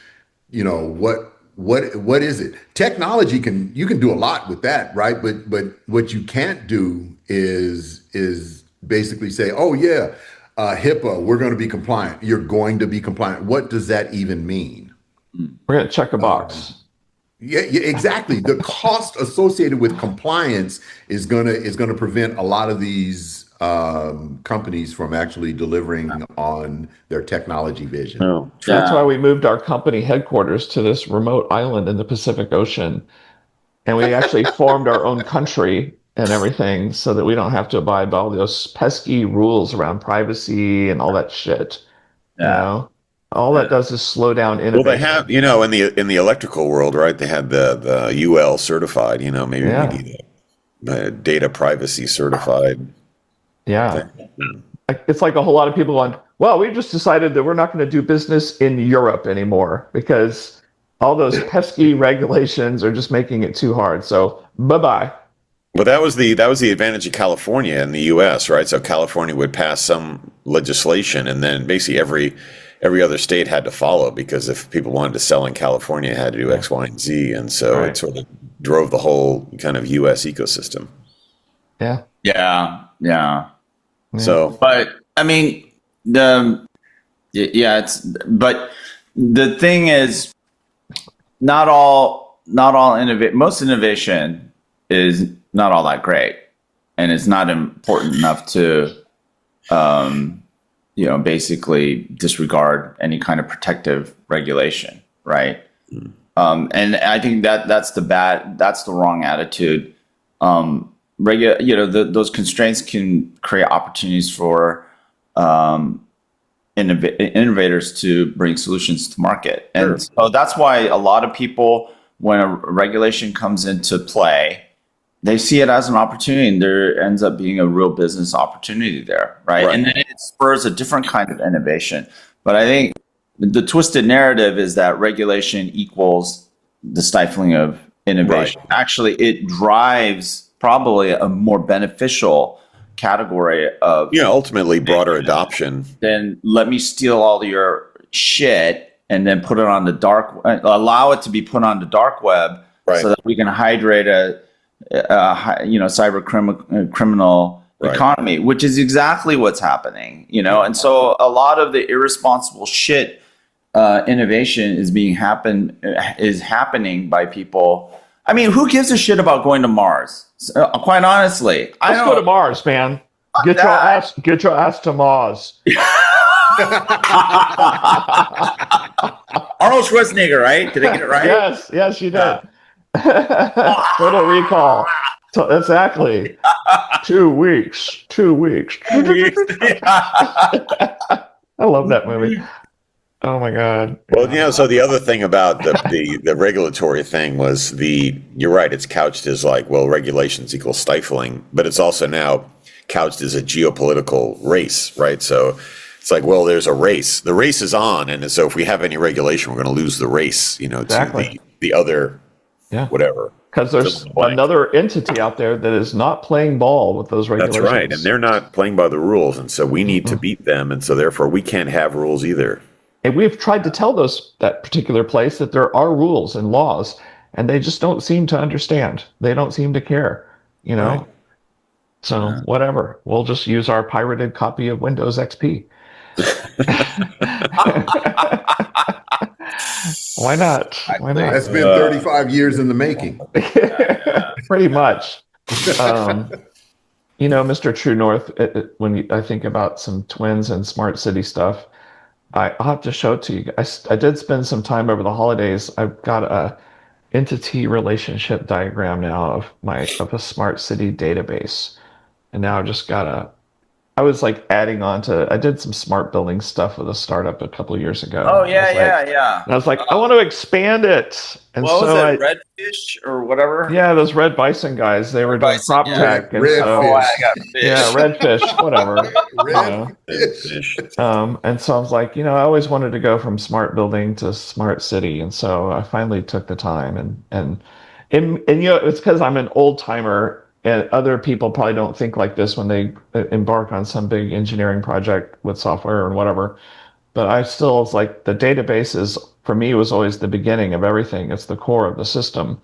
what is it? Technology you can do a lot with that, right? But what you can't do is basically say, oh yeah, HIPAA, we're going to be compliant. You're going to be compliant. What does that even mean? We're going to check a box. Yeah, exactly. The cost associated with compliance is gonna prevent a lot of these companies from actually delivering on their technology vision. That's why we moved our company headquarters to this remote island in the Pacific Ocean, and we actually formed our own country and everything so that we don't have to abide by all those pesky rules around privacy and all that shit. All that does is slow down innovation. Well, they have, in the electrical world, right? They had the UL certified. Maybe we need a data privacy certified. Yeah, it's like a whole lot of people going, well, we just decided that we're not going to do business in Europe anymore because all those pesky regulations are just making it too hard. So bye. But that was the advantage of California in the U.S., right? So California would pass some legislation, and then basically every other state had to follow, because if people wanted to sell in California, it had to do X, Y, and Z. And so it sort of drove the whole kind of U.S. ecosystem. Yeah. So, but I mean, but the thing is, most innovation is not all that great, and it's not important enough to, basically disregard any kind of protective regulation, right? And I think that's the wrong attitude. Those constraints can create opportunities for innovators to bring solutions to market. And so that's why a lot of people, when a regulation comes into play, they see it as an opportunity, and there ends up being a real business opportunity there, right? And then it spurs a different kind of innovation. But I think the twisted narrative is that regulation equals the stifling of innovation. Actually, it drives probably a more beneficial category of ultimately broader adoption. Then let me steal all your shit and then put it on the allow it to be put on the dark web, so that we can hydrate a cyber criminal economy, which is exactly what's happening, And so a lot of the irresponsible shit innovation is happening by people. I mean, who gives a shit about going to Mars? Quite honestly, let's go to Mars, man. Get your ass to Mars. Arnold Schwarzenegger, right? Did I get it right? Yes, you did. Total Recall. Exactly. 2 weeks. 2 weeks. I love that movie. Oh my God. Well, so the other thing about the regulatory thing was you're right, it's couched as like, well, regulations equal stifling, but it's also now couched as a geopolitical race, right? So it's like, well, there's a race. The race is on, and so if we have any regulation, we're going to lose the race, to the other whatever. Because there's another entity out there that is not playing ball with those regulations. That's right, and they're not playing by the rules, and so we need to beat them, and so therefore we can't have rules either. And we've tried to tell that particular place that there are rules and laws, and they just don't seem to understand. They don't seem to care, you know? Right. So whatever. We'll just use our pirated copy of Windows XP. Why not? Why not? That's been 35 years in the making. Pretty much. Mr. True North, when I think about some twins and smart city stuff, I'll have to show it to you. I did spend some time over the holidays. I've got a entity relationship diagram now of a smart city database. And now I've just got I was like adding on to, I did some smart building stuff with a startup a couple of years ago. Oh, yeah. And I was like, I want to expand it. And what so was it, Redfish or whatever? Yeah, those Red Bison guys, they were doing prop tech. And Redfish. I got fish. Yeah, Redfish, whatever. Redfish. And so I was like, I always wanted to go from smart building to smart city. And so I finally took the time and it's because I'm an old timer. And other people probably don't think like this when they embark on some big engineering project with software and whatever. But I still was like, the database for me, was always the beginning of everything. It's the core of the system.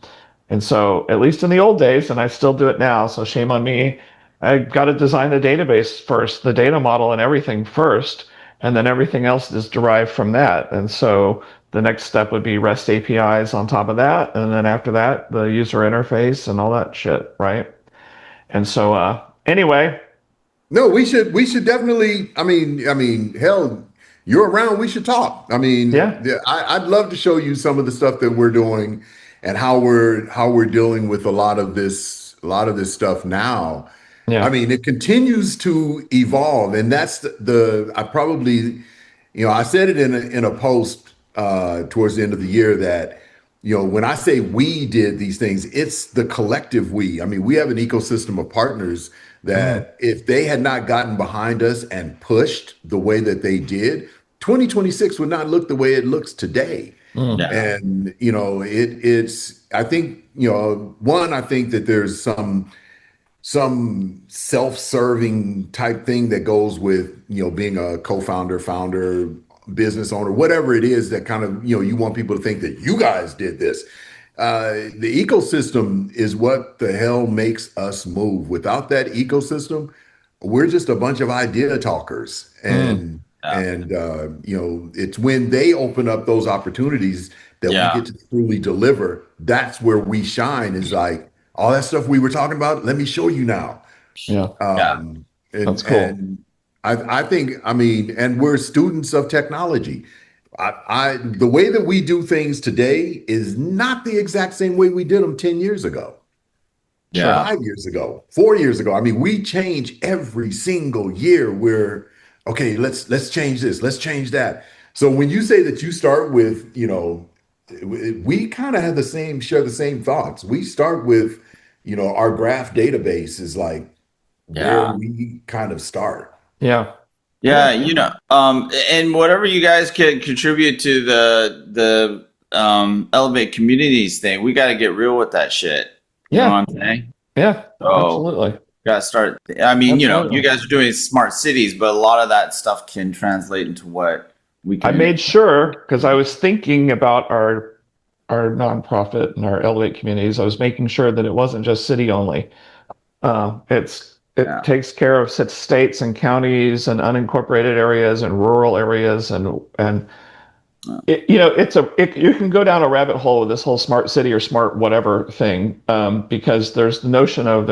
And so, at least in the old days, and I still do it now, so shame on me, I got to design the database first, the data model and everything first, and then everything else is derived from that. And so, the next step would be REST APIs on top of that. And then after that, the user interface and all that shit, right? And so, anyway. No, we should definitely. I mean, hell, you're around. We should talk. I mean, I'd love to show you some of the stuff that we're doing and how we're dealing with a lot of this stuff now. Yeah. I mean, it continues to evolve, and that's I probably, I said it in a post towards the end of the year that. When I say we did these things, it's the collective we. I mean, we have an ecosystem of partners that if they had not gotten behind us and pushed the way that they did, 2026 would not look the way it looks today. And, it's, I think, I think that there's some self-serving type thing that goes with, being a co-founder, founder, business owner, whatever it is that kind of, you want people to think that you guys did this. The ecosystem is what the hell makes us move. Without that ecosystem, we're just a bunch of idea talkers. And it's when they open up those opportunities that we get to truly deliver. That's where we shine, is like all that stuff we were talking about. Let me show you now. That's cool. And I think, and we're students of technology. The way that we do things today is not the exact same way we did them 10 years ago, 5 years ago, 4 years ago. I mean, we change every single year. We're okay. Let's change this. Let's change that. So when you say that you start with, we kind of have share the same thoughts. We start with, our graph database is like where we kind of start. Yeah, and whatever you guys can contribute to the Elevate Communities thing, we got to get real with that shit. You know what I'm saying? Yeah, absolutely. Got to start. I mean, you guys are doing smart cities, but a lot of that stuff can translate into what we can. I made sure, because I was thinking about our nonprofit and our Elevate Communities. I was making sure that it wasn't just city only. It takes care of states and counties and unincorporated areas and rural areas and you can go down a rabbit hole with this whole smart city or smart whatever thing because there's the notion of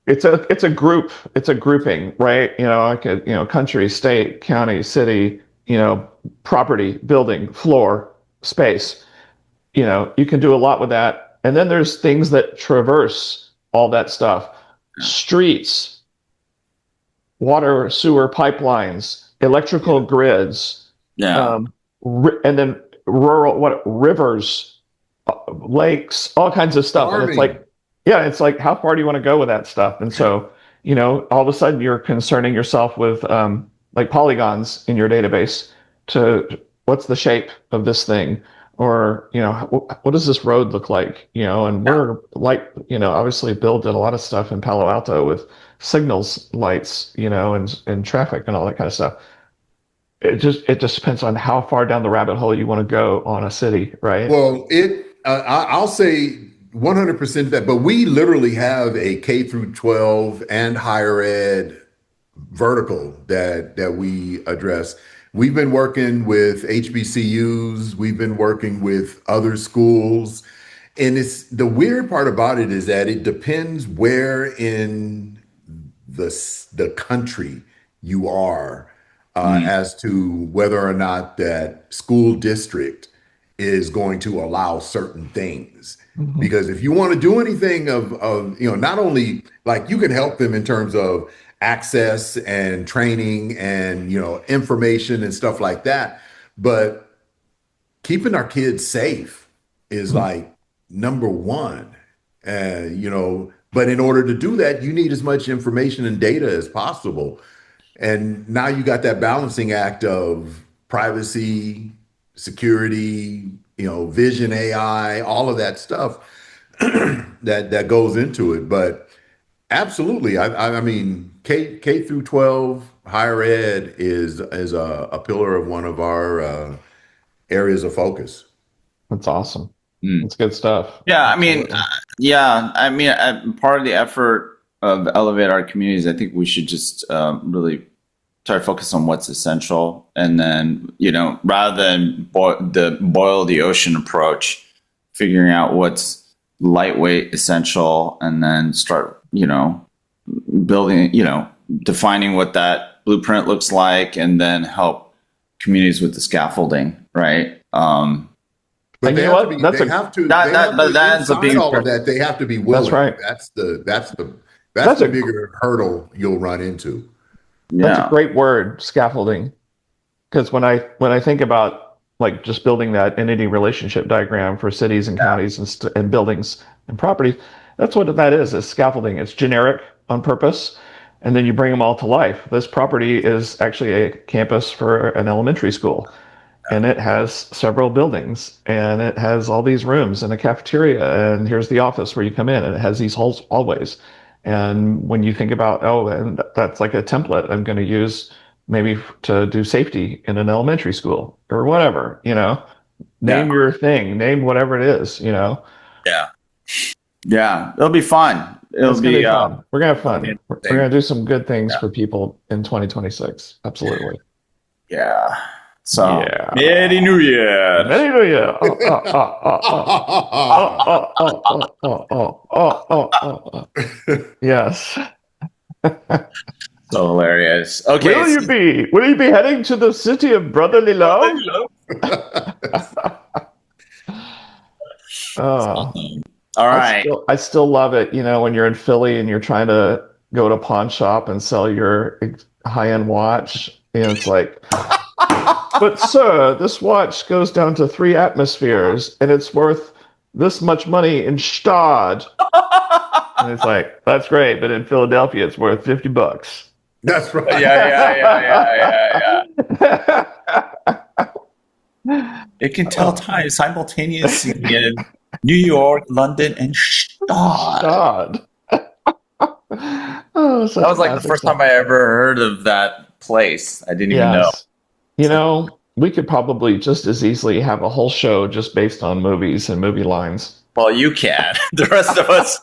it's a grouping, right? Country, state, county, city, property, building, floor, space. You can do a lot with that, and then there's things that traverse all that stuff. Streets, water, sewer pipelines, electrical grids, and then rural rivers, lakes, all kinds of stuff. Farming. And it's like, how far do you want to go with that stuff? And so, all of a sudden you're concerning yourself with like polygons in your database to what's the shape of this thing. Or, what does this road look like? And we're like, obviously Bill did a lot of stuff in Palo Alto with signals lights, and traffic and all that kind of stuff. it just depends on how far down the rabbit hole you want to go on a city, right? Well, I'll say 100% that, but we literally have a K through 12 and higher ed vertical that we address. We've been working with HBCUs, we've been working with other schools, and it's the weird part about it is that it depends where in the country you are as to whether or not that school district is going to allow certain things. Because if you want to do anything of not only like you can help them in terms of access and training and information and stuff like that, but keeping our kids safe is like number one. But in order to do that, you need as much information and data as possible. And now you got that balancing act of privacy, security, vision, AI, all of that stuff that goes into it. But absolutely, I mean, K through 12 higher ed is a pillar of one of our areas of focus. That's awesome. It's good stuff. Yeah, I mean, part of the effort of Elevate Our Communities, I think we should just really try to focus on what's essential, and then rather than boil the ocean approach, figuring out what's lightweight, essential, and then start building, defining what that blueprint looks like, and then help communities with the scaffolding, right? But they have to be. They have to. But that ends up being all of that. They have to be willing. That's right. That's the bigger hurdle you'll run into. That's a great word, scaffolding. Because when I think about like just building that entity relationship diagram for cities and counties and buildings and properties, that's what that is scaffolding. It's generic on purpose, and then you bring them all to life. This property is actually a campus for an elementary school, and it has several buildings, and it has all these rooms and a cafeteria, and here's the office where you come in, and it has these hallways. And when you think about, and that's like a template I'm going to use maybe to do safety in an elementary school or whatever, name your thing, name whatever it is, Yeah. Yeah. It'll be fun. It'll be fun. We're going to have fun. We're going to do some good things for people in 2026. Absolutely. Yeah. So, Merry New Year. Merry New Year. Yes. So hilarious. Okay. Will you be heading to the city of brotherly love? All right. I still love it, when you're in Philly and you're trying to go to a pawn shop and sell your high-end watch, and it's like, but sir, this watch goes down to 3 atmospheres and it's worth this much money in Stad. And it's like, that's great, but in Philadelphia it's worth $50. That's right. Yeah. It can tell time simultaneously in New York, London, and Stad. That was like the first time I ever heard of that place. I didn't even know. We could probably just as easily have a whole show just based on movies and movie lines. Well, you can. The rest of us,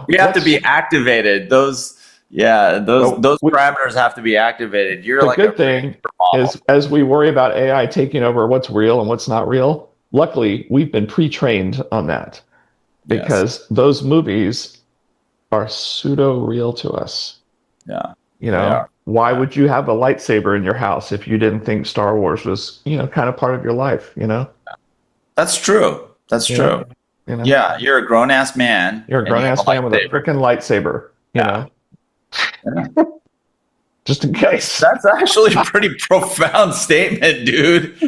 we have to be activated. Those parameters have to be activated. You're like good thing is, as we worry about AI taking over what's real and what's not real, luckily we've been pre-trained on that, because those movies are pseudo real to us. Yeah. Why would you have a lightsaber in your house if you didn't think Star Wars was, kind of part of your life, That's true. Yeah, you're a grown-ass man. You're a grown-ass man with a freaking lightsaber, Yeah. Just in case. That's actually a pretty profound statement, dude.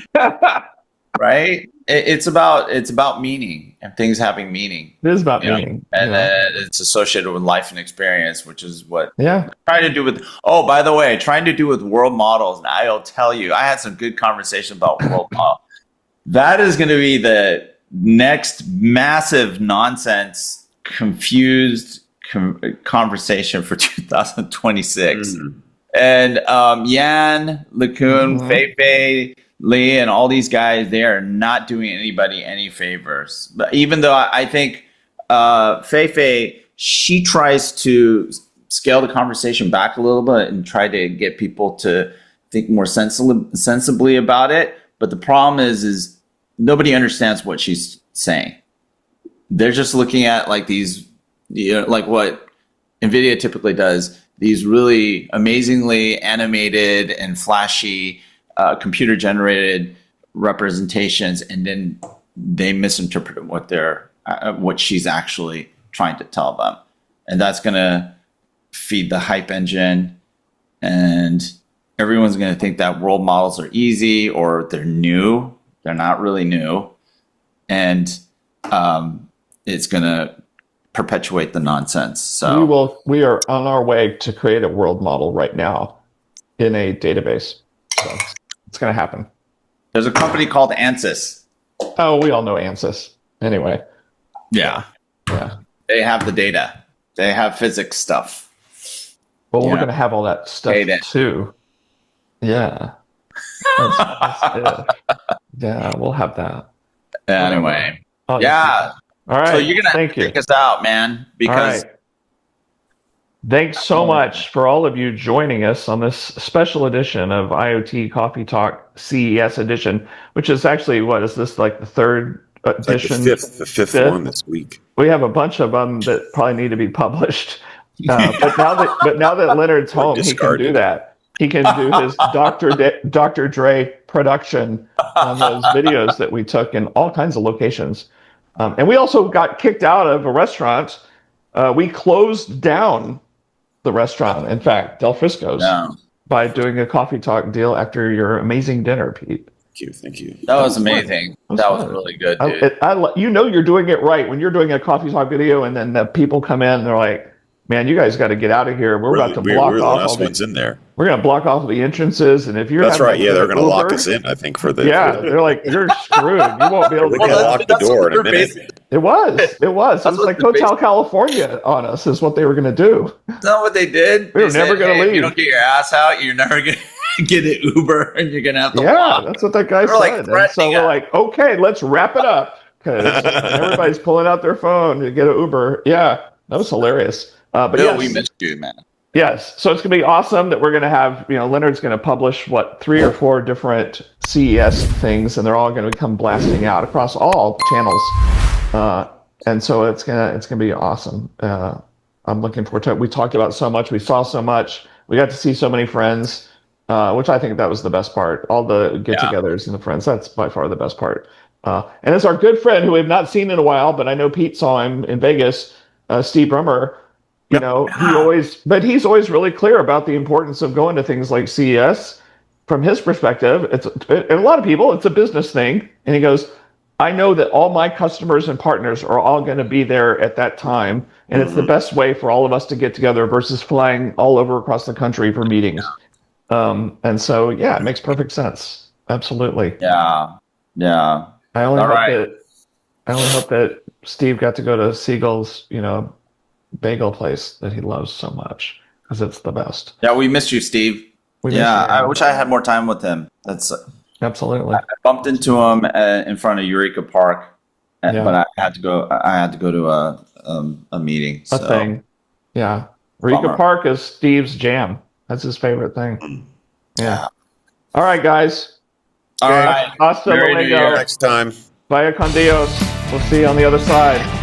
Right? It's about meaning and things having meaning. It is about meaning. And it's associated with life and experience, which is what trying to do with, trying to do with world models. And I'll tell you, I had some good conversation about world models. That is going to be the next massive nonsense, confused conversation for 2026. And Yan, LeCun, Fei, Lee, and all these guys, they are not doing anybody any favors. But even though I think Fei, she tries to scale the conversation back a little bit and try to get people to think more sensibly about it. But the problem is nobody understands what she's saying. They're just looking at like these, like what NVIDIA typically does, these really amazingly animated and flashy computer generated representations, and then they misinterpret what she's actually trying to tell them. And that's going to feed the hype engine, and everyone's going to think that world models are easy or they're new. They're not really new. And it's going to perpetuate the nonsense. So we are on our way to create a world model right now in a database. So it's going to happen. There's a company called ANSYS. Oh, we all know ANSYS. Anyway. Yeah. They have the data. They have physics stuff. Well, we're going to have all that stuff too. Yeah. That's yeah, we'll have that. Anyway. All right. So you're going to take us out, man, because thanks so much for all of you joining us on this special edition of IoT Coffee Talk CES edition, which is actually, what is this, like the third edition? Like the fifth one this week. We have a bunch of them that probably need to be published. But now that Leonard's home, he can do that. He can do his Dr. Dre production on those videos that we took in all kinds of locations. And we also got kicked out of a restaurant. We closed down the restaurant, in fact, Del Frisco's, by doing a coffee talk deal after your amazing dinner, Pete. Thank you. That was amazing. That was really good, dude. You're doing it right when you're doing a coffee talk video, and then the people come in and they're like, "Man, you guys got to get out of here. We're about to block we're off the last all the ones in there. We're going to block off the entrances, and if you're that's right, they're going to lock us in. I think for the they're like, you're screwed. You won't be able to lock the door in a minute. It was like Hotel California on us is what they were going to do. That's not what they did. We were never going to leave. If you don't get your ass out, you're never going to get an Uber, and you're going to have to walk. That's what that guy said. And so we're like, okay, let's wrap it up, because everybody's pulling out their phone to get an Uber. Yeah, that was hilarious. But Bill, we missed you, man. Yes, so it's going to be awesome that we're going to have, Leonard's going to publish 3 or 4 different CES things, and they're all going to come blasting out across all channels. And so it's going to be awesome. I'm looking forward to it. We talked about so much. We saw so much. We got to see so many friends, which I think that was the best part. All the get-togethers and the friends. That's by far the best part. And it's our good friend who we've not seen in a while, but I know Pete saw him in Vegas, Steve Brummer. He's always really clear about the importance of going to things like CES. From his perspective, and a lot of people, it's a business thing. And he goes, I know that all my customers and partners are all going to be there at that time. And it's the best way for all of us to get together versus flying all over across the country for meetings. And so, it makes perfect sense. Absolutely. Yeah. I only hope that Steve got to go to Siegel's, bagel place that he loves so much, because it's the best. Yeah, we missed you, Steve. I wish I had more time with him. That's absolutely. I bumped into him in front of Eureka Park, but I had to go. I had to go to a meeting. A thing. Yeah, Eureka Park is Steve's jam. That's his favorite thing. Yeah. All right, guys. All right. Hasta luego. Next time. Vaya con Dios. We'll see you on the other side.